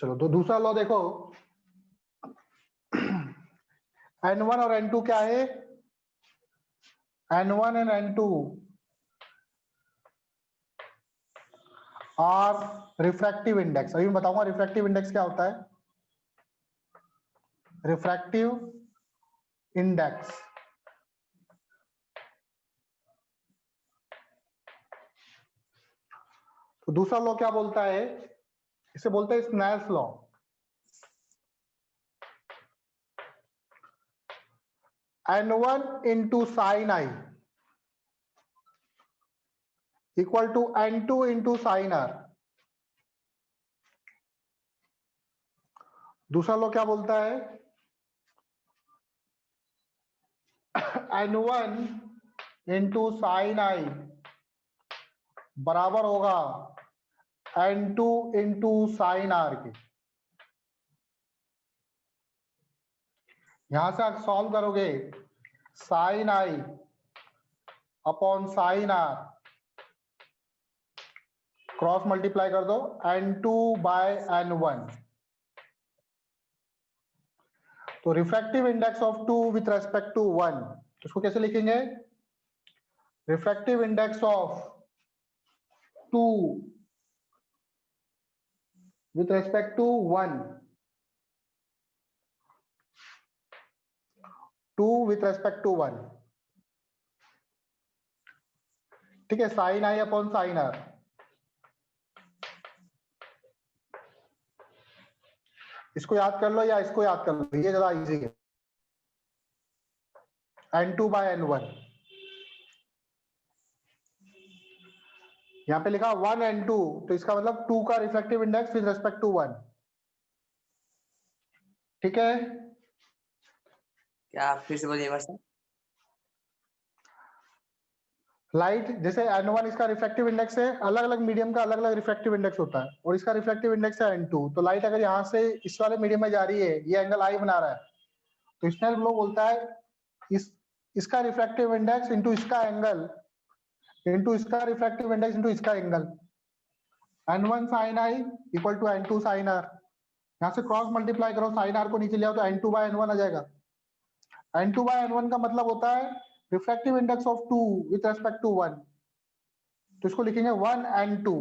चलो तो दूसरा लॉ देखो, N1 और N2 क्या है? N1 and N2 are refractive index. अभी मैं बताऊंगा रिफ्रैक्टिव इंडेक्स क्या होता है। रिफ्रैक्टिव इंडेक्स तो दूसरा लॉ क्या बोलता है? इसे बोलते हैं Snell's law. N1 into sin I equal to N2 into sin R। दूसरा लॉ क्या बोलता है? N1 into sin I बराबर होगा N2 into sin R के। यहां से आप सॉल्व करोगे sin I upon sin R, cross multiply कर दो N2 बाय N1। तो refractive index of 2 with respect to 1, तो इसको कैसे लिखेंगे? Refractive index of 2 with respect to 1, 2 with respect to 1, ठीक है, sine I upon sine R. इसको याद कर लो या इसको याद कर लो, ये ज्यादा इजी है। N2 बाय N1, यहां पे लिखा 1 N2, तो इसका मतलब 2 का refractive index with respect to 1, ठीक है। क्या आप फिर से बोलिए सर? लाइट जैसे N1 इसका रिफ्रैक्टिव इंडेक्स है, अलग अलग मीडियम का अलग अलग रिफ्रैक्टिव इंडेक्स होता है, और इसका रिफ्रैक्टिव इंडेक्स है N2। तो लाइट अगर यहाँ से इस वाले मीडियम में जा रही है, ये एंगल आई बना रहा है, तो स्नेल लॉ बोलता है इसका रिफ्रैक्टिव इंडेक्स इंटू इसका एंगल इंटू इसका रिफ्रैक्टिव इंडेक्स इंटू इसका angle, N1 sin I equal to N2 sin R। यहाँ से क्रॉस मल्टीप्लाई करो, sin R को नीचे ले आओ तो N2 बाय N1 आ जाएगा। N2 बाय N1 का मतलब होता है refractive index of 2 with respect to 1, तो इसको लिखेंगे 1 and 2,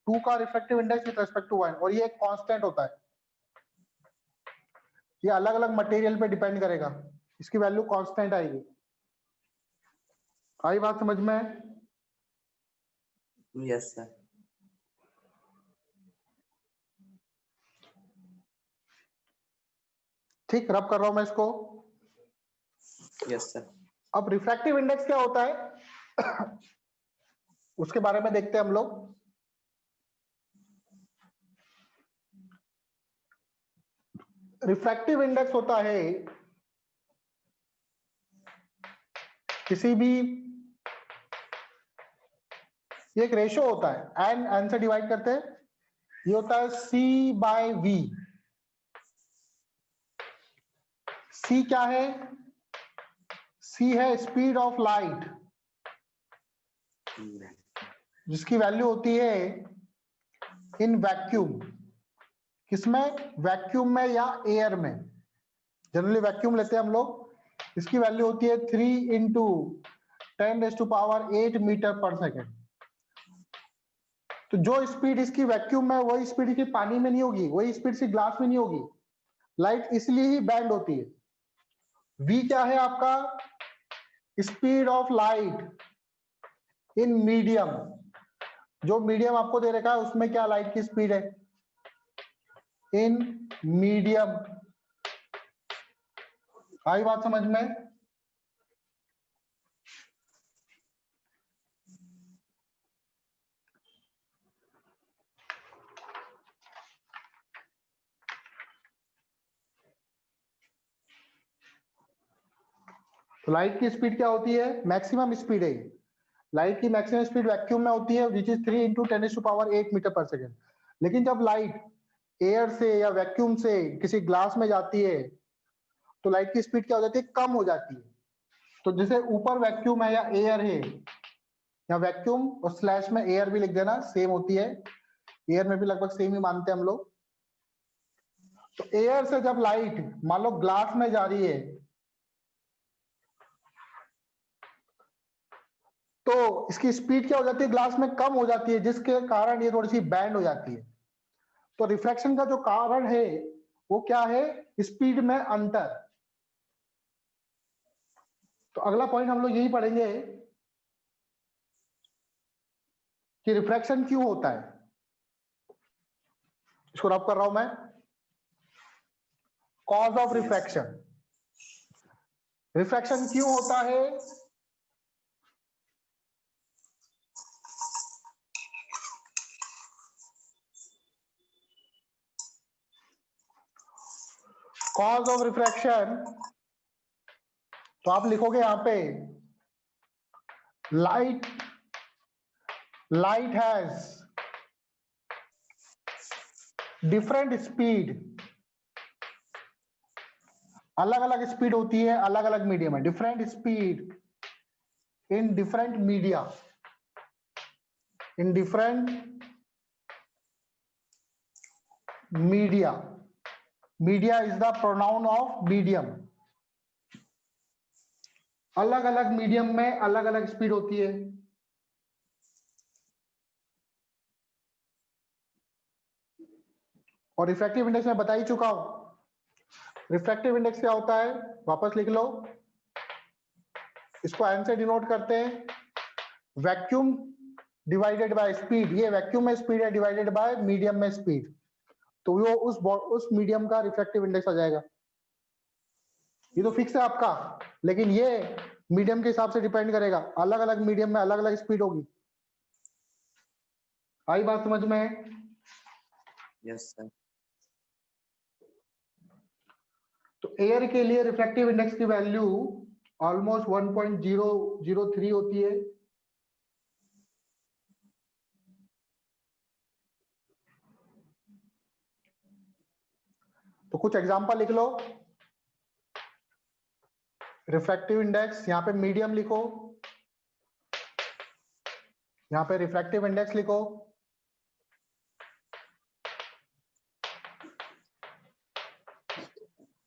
2 का refractive index with respect to 1, और ये एक कांस्टेंट होता है, ये अलग अलग मटेरियल पे डिपेंड करेगा, इसकी वैल्यू कांस्टेंट आएगी। आई बात समझ में? Yes sir. ठीक, रब कर रहा हूं मैं इसको। Yes sir. अब रिफ्रैक्टिव इंडेक्स क्या होता है उसके बारे में देखते हैं हम लोग। रिफ्रैक्टिव इंडेक्स होता है किसी भी, ये एक रेशियो होता है, एन से डिवाइड करते हैं, ये होता है C बाय V। C क्या है? C है स्पीड ऑफ लाइट, जिसकी वैल्यू होती है इन वैक्यूम। किसमें? वैक्यूम में या एयर में, जनरली वैक्यूम लेते हैं हम लोग। इसकी वैल्यू होती है 3 इंटू 10⁸ मीटर पर सेकेंड। तो जो स्पीड इसकी वैक्यूम में, वही स्पीड इसकी पानी में नहीं होगी, वही स्पीड इसकी ग्लास में नहीं होगी। लाइट इसलिए ही बैंड होती है। V क्या है आपका? Speed of light in medium, जो मीडियम आपको दे रखा है उसमें क्या लाइट की स्पीड है? In medium. आई बात समझ में? तो लाइट की स्पीड क्या होती है? मैक्सिमम स्पीड है। लाइट की मैक्सिमम स्पीड वैक्यूम में होती है, विच इज 3 इंटू 10⁸ मीटर पर सेकेंड। लेकिन जब लाइट एयर से या वैक्यूम से किसी ग्लास में जाती है, तो लाइट की स्पीड क्या हो जाती है? कम हो जाती है। तो जैसे ऊपर वैक्यूम है या एयर है, या वैक्यूम और स्लैश में एयर भी लिख देना, सेम होती है। एयर में भी लगभग सेम ही मानते हैं हम लोग। तो एयर से जब लाइट मान लो ग्लास में जा रही है तो इसकी स्पीड क्या हो जाती है, ग्लास में कम हो जाती है, जिसके कारण ये थोड़ी सी बैंड हो जाती है। तो रिफ्रैक्शन का जो कारण है वो क्या है, स्पीड में अंतर। तो अगला पॉइंट हम लोग यही पढ़ेंगे कि रिफ्रैक्शन क्यों होता है। इसको रब कर रहा हूं मैं, कॉज ऑफ रिफ्रैक्शन। रिफ्रैक्शन क्यों होता है, कॉज ऑफ रिफ्रैक्शन। तो आप लिखोगे यहां पे लाइट हैज डिफरेंट स्पीड, अलग अलग स्पीड होती है अलग अलग मीडियम में, different speed in different media, in different media. Media is the pronoun of medium. अलग अलग मीडियम में अलग अलग स्पीड होती है। और रिफ्रैक्टिव इंडेक्स में बता ही चुका हूं। रिफ्रैक्टिव इंडेक्स क्या होता है, वापस लिख लो, इसको एन से डिनोट करते हैं, वैक्यूम डिवाइडेड बाय स्पीड। ये वैक्यूम में स्पीड है डिवाइडेड बाय मीडियम में स्पीड, तो वो उस मीडियम का रिफ्रैक्टिव इंडेक्स आ जाएगा। ये तो फिक्स है आपका, लेकिन ये मीडियम के हिसाब से डिपेंड करेगा, अलग अलग मीडियम में अलग अलग स्पीड होगी। आई बात समझ में? Yes sir. तो एयर के लिए रिफ्रैक्टिव इंडेक्स की वैल्यू ऑलमोस्ट 1.003 होती है। तो कुछ एग्जांपल लिख लो। रिफ्रैक्टिव इंडेक्स, यहां पे मीडियम लिखो, यहां पे रिफ्रैक्टिव इंडेक्स लिखो।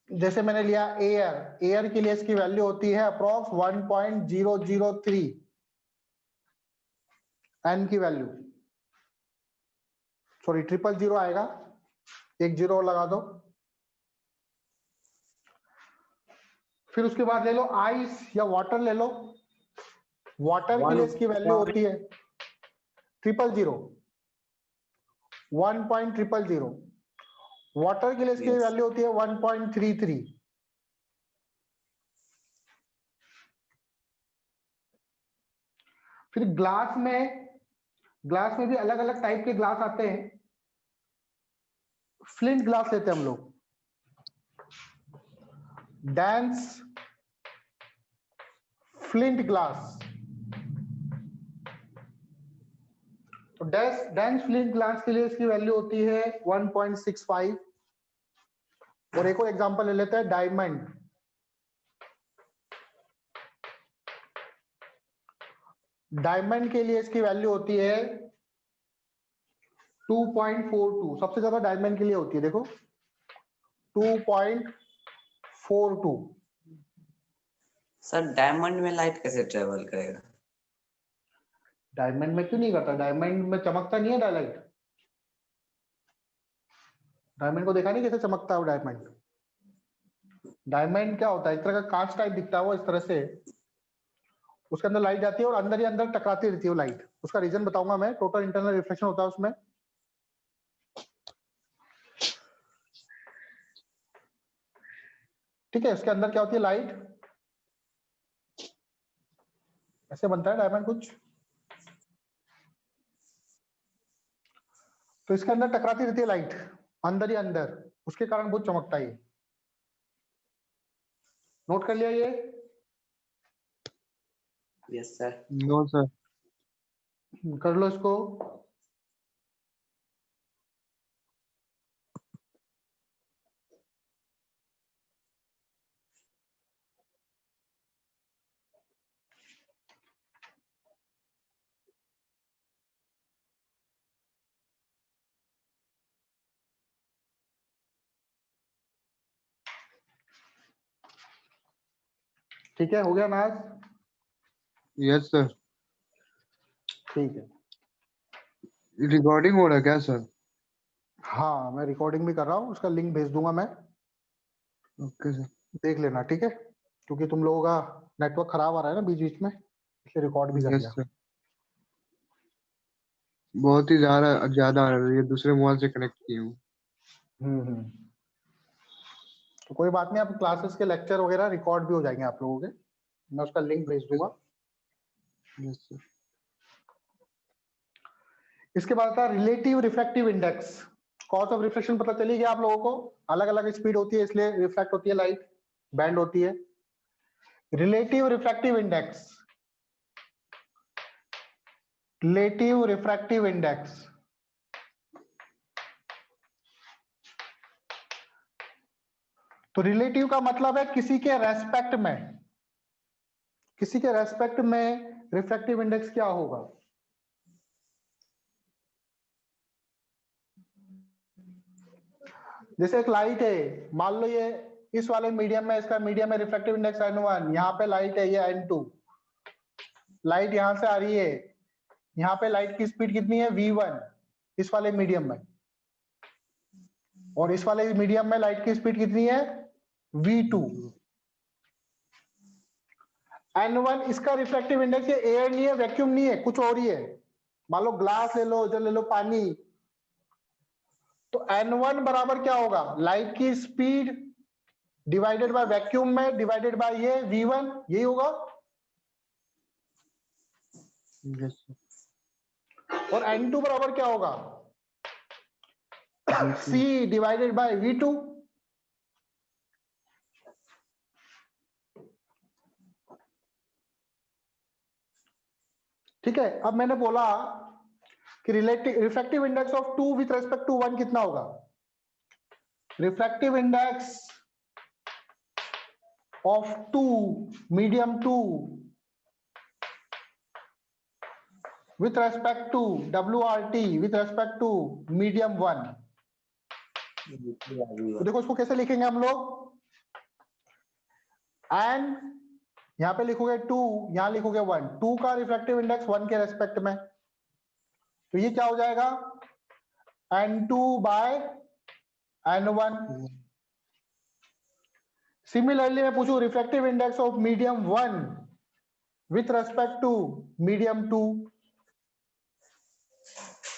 जैसे मैंने लिया एयर के लिए इसकी वैल्यू होती है अप्रोक्स 1.003 एन की वैल्यू, सॉरी 000 आएगा, एक जीरो और लगा दो। फिर उसके बाद ले लो आइस या वाटर ले लो। वाटर के लिए इसकी वैल्यू होती है 000, 1.000। वाटर के लिए इसकी Yes. वैल्यू होती है 1.33। फिर ग्लास में भी अलग अलग टाइप के ग्लास आते हैं। फ्लिंट ग्लास लेते हैं हम लोग, डेंस फ्लिंट ग्लास। तो डेंस फ्लिंट ग्लास के लिए इसकी वैल्यू होती है 1.65। और एक और एग्जांपल ले लेते हैं, डायमंड। डायमंड के लिए इसकी वैल्यू होती है 2.42। सबसे ज्यादा डायमंड के लिए होती है, देखो 2.42। सर डायमंड में लाइट कैसे ट्रेवल करेगा? डायमंड में क्यों नहीं करता, डायमंड में चमकता नहीं है डायलाइट। डायमंड को देखा नहीं कैसे चमकता है वो डायमंड। डायमंड क्या होता है, एक तरह का कांच टाइप दिखता है वो, इस तरह से उसके अंदर लाइट जाती है और अंदर ही अंदर टकराती रहती है वो लाइट। उसका रीजन बताऊंगा मैं, टोटल इंटरनल रिफ्लेक्शन होता है उसमें। ठीक है, उसके अंदर क्या होती है, लाइट ऐसे बनता है डायमंड कुछ, तो इसके अंदर टकराती रहती है लाइट अंदर ही अंदर, उसके कारण बहुत चमकता है। नोट कर लिया ये? Yes sir. No sir. कर लो इसको। ठीक है, हो गया नाज? Yes sir. ठीक है, रिकॉर्डिंग हो रहा है क्या सर? हाँ मैं रिकॉर्डिंग भी कर रहा हूँ, उसका लिंक भेज दूंगा मैं, ओके सर। देख लेना, ठीक है? क्योंकि तुम लोगों का नेटवर्क खराब आ रहा है ना बीच बीच में, इसलिए रिकॉर्ड भी कर यस लिया। सर। बहुत ही ज्यादा आ रहा है, दूसरे मोबाइल से कनेक्ट किए हूँ। तो कोई बात नहीं, आप क्लासेस के लेक्चर वगैरह रिकॉर्ड भी हो जाएंगे आप लोगों के, मैं उसका लिंक भेज दूंगा। Yes sir. इसके बाद था relative refractive index. Cause of reflection पता चली गया आप लोगों को, अलग अलग स्पीड होती है इसलिए रिफ्रैक्ट होती है लाइट, बैंड होती है। Relative refractive index, relative refractive index, तो रिलेटिव का मतलब है किसी के रेस्पेक्ट में, किसी के रेस्पेक्ट में रिफ्रैक्टिव इंडेक्स क्या होगा। जैसे एक लाइट है, मान लो ये इस वाले मीडियम में, इसका मीडियम में रिफ्रैक्टिव इंडेक्स n1, यहाँ पे लाइट है ये n2, लाइट यहां से आ रही है, यहाँ पे लाइट की स्पीड कितनी है v1 इस वाले मीडियम में, और इस वाले मीडियम में लाइट की स्पीड कितनी है v2। n1 इसका रिफ्रैक्टिव इंडेक्स, ये एयर नहीं है, वैक्यूम नहीं है, कुछ और ही है, मान लो ग्लास ले लो, इधर ले लो पानी, तो n1 बराबर क्या होगा, लाइट की स्पीड डिवाइडेड बाय वैक्यूम में डिवाइडेड बाय ये v1, यही होगा। Yes sir. और n2 बराबर क्या होगा, c डिवाइडेड बाय v2। ठीक है, अब मैंने बोला कि refractive index of 2 with respect to 1 कितना होगा। Refractive index of 2 medium 2 with respect to WRT with respect to medium 1, तो देखो उसको कैसे लिखेंगे हम लोग, एंड यहां पे लिखोगे 2, यहां लिखोगे 1, 2 का रिफ्रैक्टिव इंडेक्स 1 के रेस्पेक्ट में, तो ये क्या हो जाएगा n2 बाय n1। सिमिलरली मैं पूछूं refractive index of medium 1 with respect to medium 2,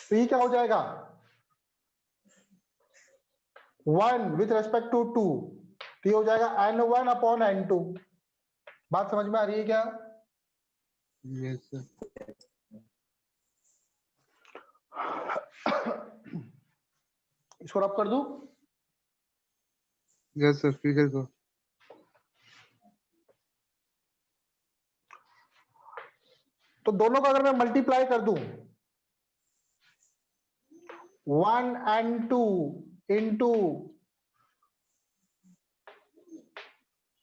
तो ये क्या हो जाएगा 1 विथ रेस्पेक्ट टू 2, तो ये हो जाएगा n1 अपॉन n2। बात समझ में आ रही है क्या? Yes sir. इसको रब कर दूं? यस सर, फिगर को। तो दोनों का अगर मैं मल्टीप्लाई कर दूं 1 and 2 इंटू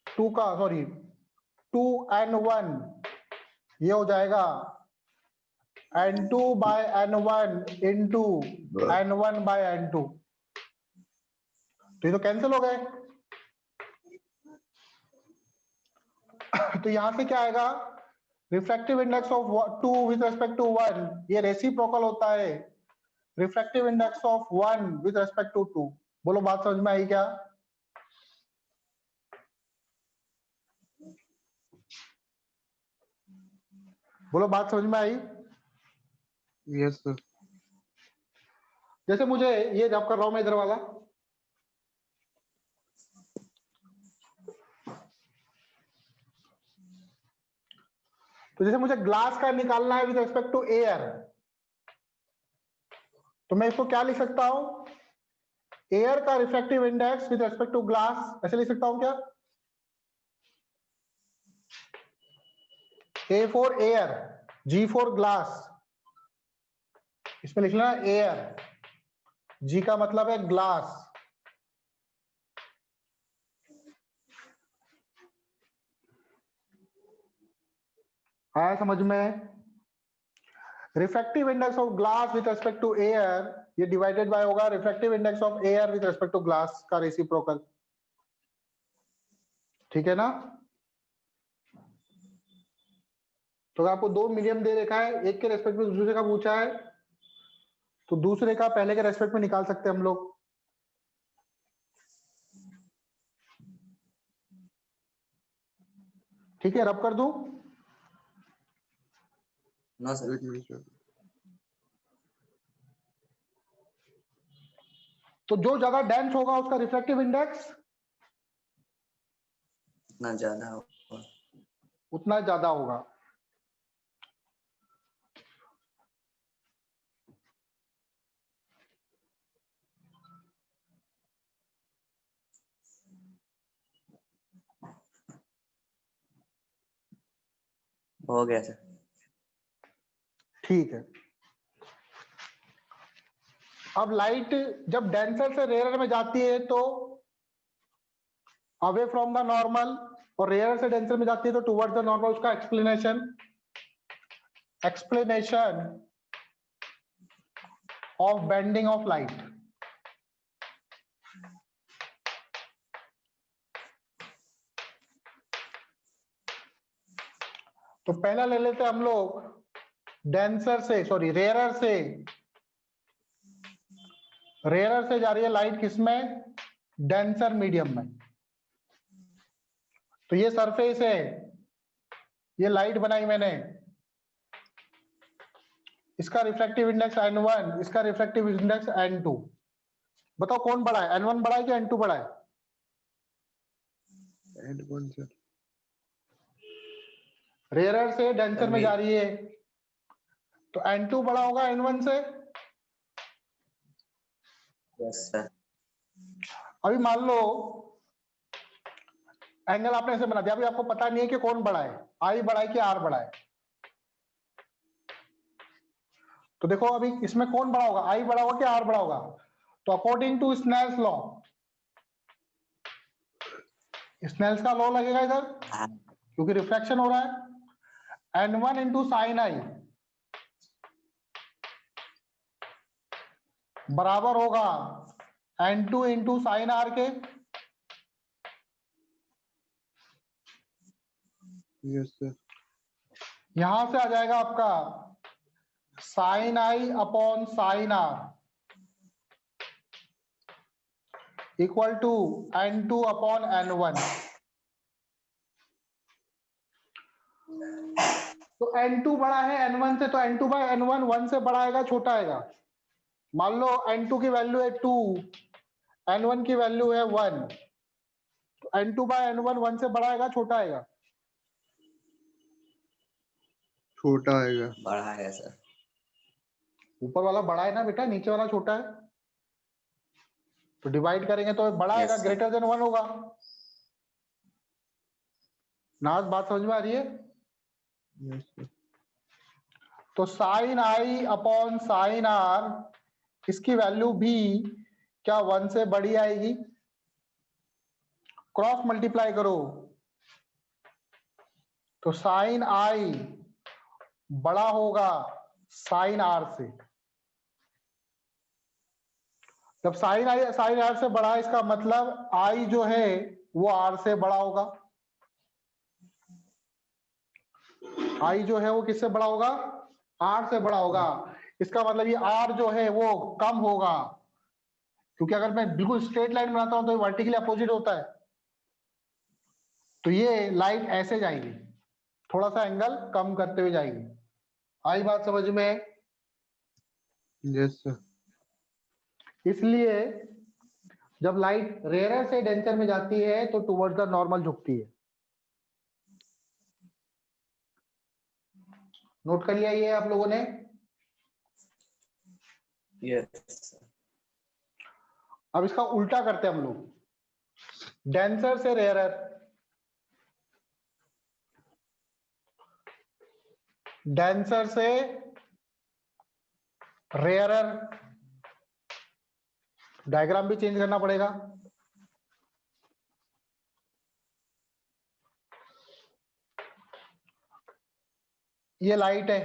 2 का सॉरी 2 and 1, ये हो जाएगा n2 by n1 into n1 bye n2, तो ये तो कैंसिल हो गए। तो यहां से क्या आएगा, refractive index of 2 with respect to 1, ये रेसिप्रोकल होता है refractive index of 1 with respect to 2। बोलो बात समझ में आई क्या? बोलो बात समझ में आई? Yes sir. जैसे मुझे ये जब कर रहा हूं मैं इधर वाला, तो जैसे मुझे ग्लास का निकालना है विद रेस्पेक्ट टू एयर, तो मैं इसको क्या लिख सकता हूं, एयर का refractive index with respect to glass, ऐसे लिख सकता हूं क्या, A for air, G for glass, इसमें लिख लेना एयर, जी का मतलब है ग्लास। आया समझ में? Refractive index of glass with respect to air, ये डिवाइडेड बाय होगा refractive index of air with respect to glass का रेसिप्रोकल, ठीक है ना? तो अगर आपको दो मीडियम दे रखा है, एक के रेस्पेक्ट में दूसरे का पूछा है, तो दूसरे का पहले के रेस्पेक्ट में निकाल सकते हैं हम लोग। ठीक है, रब कर दूं? No sir. एक मिनट सर। तो जो ज्यादा डेंस होगा उसका रिफ्रैक्टिव इंडेक्स इतना ज्यादा होगा। उतना ज्यादा होगा। हो गया सर। ठीक है। अब लाइट जब डेंसर से रेयर में जाती है तो अवे फ्रॉम द नॉर्मल, और रेयर से डेंसर में जाती है तो टुवर्ड्स द नॉर्मल। उसका explanation of bending of light. तो पहला ले लेते हम लोग डेंसर से, सॉरी रेयरर से जा रही है लाइट किसमें? डेंसर मीडियम में। तो ये सरफेस है, ये लाइट बनाई मैंने, इसका रिफ्रैक्टिव इंडेक्स n1, इसका रिफ्रैक्टिव इंडेक्स n2। बताओ कौन बड़ा है, n1 बड़ा है कि n2 बड़ा है? And one sir. रेयरर से डेंसर में जा रही है तो n2 बड़ा होगा n1 से। Yes sir. अभी मान लो एंगल आपने ऐसे बना दिया, अभी आपको पता नहीं है कि कौन बड़ा है, आई बड़ा है कि आर बड़ा है। तो देखो अभी इसमें कौन बड़ा होगा, आई बड़ा होगा कि आर बड़ा होगा? तो according to Snell's law, Snell's का लॉ लगेगा इधर क्योंकि रिफ्रैक्शन हो रहा है। n1 इंटू साइन आई बराबर होगा n2 इंटू साइन आर के। Yes sir. यहां से आ जाएगा आपका sine I upon sine R equal to n2 upon n1। तो n2 बड़ा है n1 से, तो n2 बाय n1 1 से बड़ा आएगा छोटा आएगा। मान लो n2 की वैल्यू है 2, n1 की वैल्यू है 1, तो n2 बाय n1 1 से बड़ा आएगा छोटा आएगा? छोटा आएगा। बड़ा है सर। ऊपर वाला बड़ा है ना बेटा, नीचे वाला छोटा है, तो डिवाइड करेंगे तो बड़ा आएगा, Yes, sir. ग्रेटर देन 1 होगा। नाज बात समझ में आ रही है? Yes sir. तो sine I upon sine R, इसकी वैल्यू भी क्या 1 से बड़ी आएगी? क्रॉस मल्टीप्लाई करो तो साइन आई बड़ा होगा साइन आर से। जब साइन आर से बड़ा है, इसका मतलब आई जो है वो आर से बड़ा होगा। आई जो है वो किससे बड़ा होगा? आर से बड़ा होगा। इसका मतलब ये आर जो है वो कम होगा, क्योंकि अगर मैं बिल्कुल स्ट्रेट लाइन बनाता हूं तो वर्टिकली अपोजिट होता है। तो ये लाइट ऐसे जाएगी, थोड़ा सा एंगल कम करते हुए जाएगी। आई बात समझ में? Yes sir. इसलिए जब लाइट रेयरर से डेंसर में जाती है तो टुवर्ड्स द नॉर्मल झुकती है। नोट कर लिया ये आप लोगों ने? यस। अब इसका उल्टा करते हैं हम लोग, डेंसर से रेयरर, डेंसर से रेयरर। डायग्राम भी चेंज करना पड़ेगा। ये लाइट है,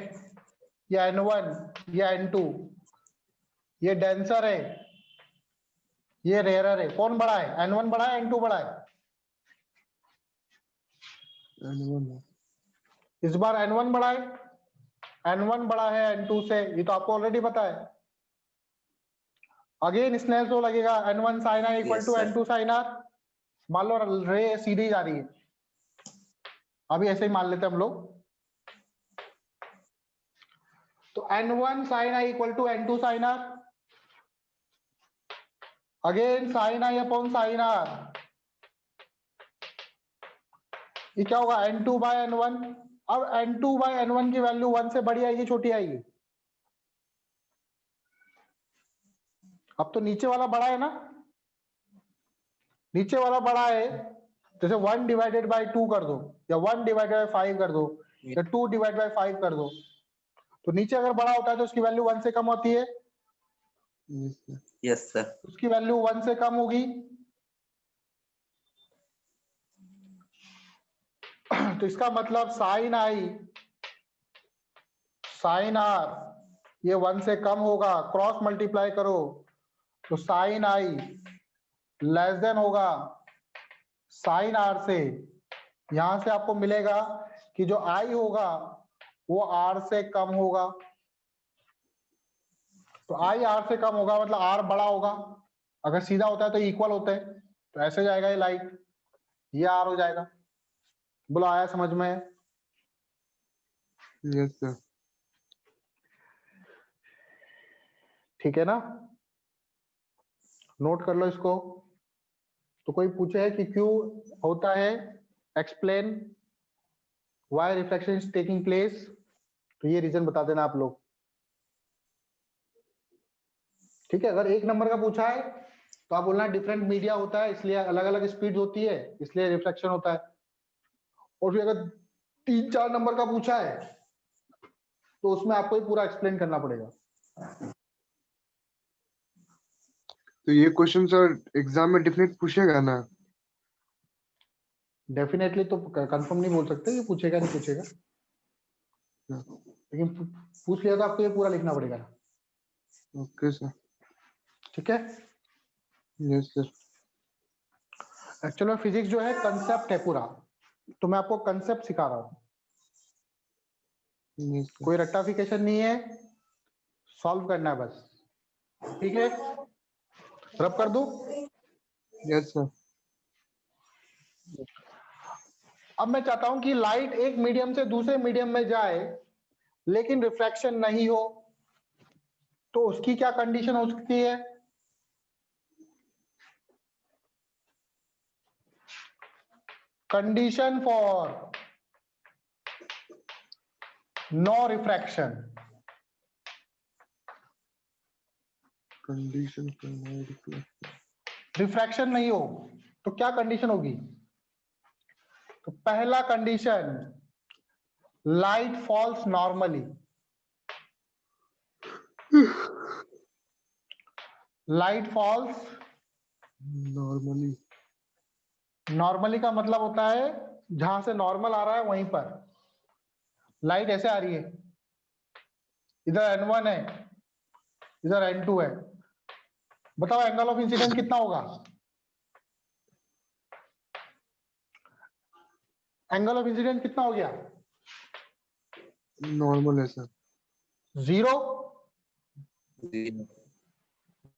ये n1, ये n2, ये डेंसर है, ये रेयरर है। कौन बड़ा है, n1 बड़ा है n2 बड़ा है? एंड वन है। इस बार n1 बड़ा है, n1 बड़ा है n2 से, ये तो आपको ऑलरेडी पता है। अगेन स्नेल्स लॉ लगेगा, n1 sin r equal Yes, to sir. n2 sin r। मान लो रे सीधी जा रही है, अभी ऐसे ही मान लेते हैं हम लोग। तो n1 sin i equal to n2 sin r, again sin i upon sin r, ये क्या होगा n2 बाय n1। अब n2 बाय n1 की वैल्यू 1 से बड़ी आएगी छोटी आएगी? अब तो नीचे वाला बड़ा है ना, नीचे वाला बड़ा है, जैसे 1 डिवाइडेड बाय 2 कर दो, या 1 डिवाइडेड बाय 5 कर दो, या 2 डिवाइडेड बाय 5 कर दो, तो नीचे अगर बड़ा होता है तो उसकी वैल्यू 1 से कम होती है, Yes, sir. Yes, sir. उसकी वैल्यू 1 से कम होगी। तो इसका मतलब साइन आई साइन आर ये 1 से कम होगा, क्रॉस मल्टीप्लाई करो तो साइन आई लेस देन होगा साइन आर से। यहां से आपको मिलेगा कि जो आई होगा वो आर से कम होगा, तो आई आर से कम होगा मतलब आर बड़ा होगा। अगर सीधा होता है तो इक्वल होते हैं, तो ऐसे जाएगा ये लाइट, ये आर हो जाएगा। बोलो आया समझ में? Yes, sir. ठीक है ना, नोट कर लो इसको। तो कोई पूछे है कि क्यों होता है, explain why reflection is taking place, तो ये रीजन बता देना आप लोग। ठीक है, अगर 1 नंबर का पूछा है तो आप बोलना डिफरेंट मीडिया होता है इसलिए अलग अलग स्पीड होती है इसलिए रिफ्लेक्शन होता है। और फिर अगर 3-4 नंबर का पूछा है तो उसमें आपको ही पूरा एक्सप्लेन करना पड़ेगा। तो ये क्वेश्चन सर एग्जाम में डेफिनेट पूछेगा ना? डेफिनेटली तो कंफर्म नहीं बोल सकते कि पूछेगा नहीं पूछेगा, लेकिन पूछ लिया तो आपको ये पूरा लिखना पड़ेगा। Okay sir. ठीक है, यस सर। एक्चुअल में फिजिक्स जो है कंसेप्ट है पूरा, तो मैं आपको कंसेप्ट सिखा रहा हूँ, यस सर। कोई रट्टाफिकेशन नहीं है, सॉल्व करना है बस। ठीक है, रब कर दूं? Yes sir. अब मैं चाहता हूं कि लाइट एक मीडियम से दूसरे मीडियम में जाए लेकिन रिफ्रैक्शन नहीं हो, तो उसकी क्या कंडीशन हो सकती है? Condition for no refraction. Condition for no reflection. Refraction नहीं हो तो क्या कंडीशन होगी? तो पहला condition, light falls normally. Light falls normally. Normally का मतलब होता है जहां से नॉर्मल आ रहा है वहीं पर लाइट ऐसे आ रही है, इधर n1 है इधर n2 है, बताओ एंगल ऑफ इंसिडेंस कितना होगा? एंगल ऑफ इंसिडेंस कितना हो गया? नॉर्मल है सर। 0।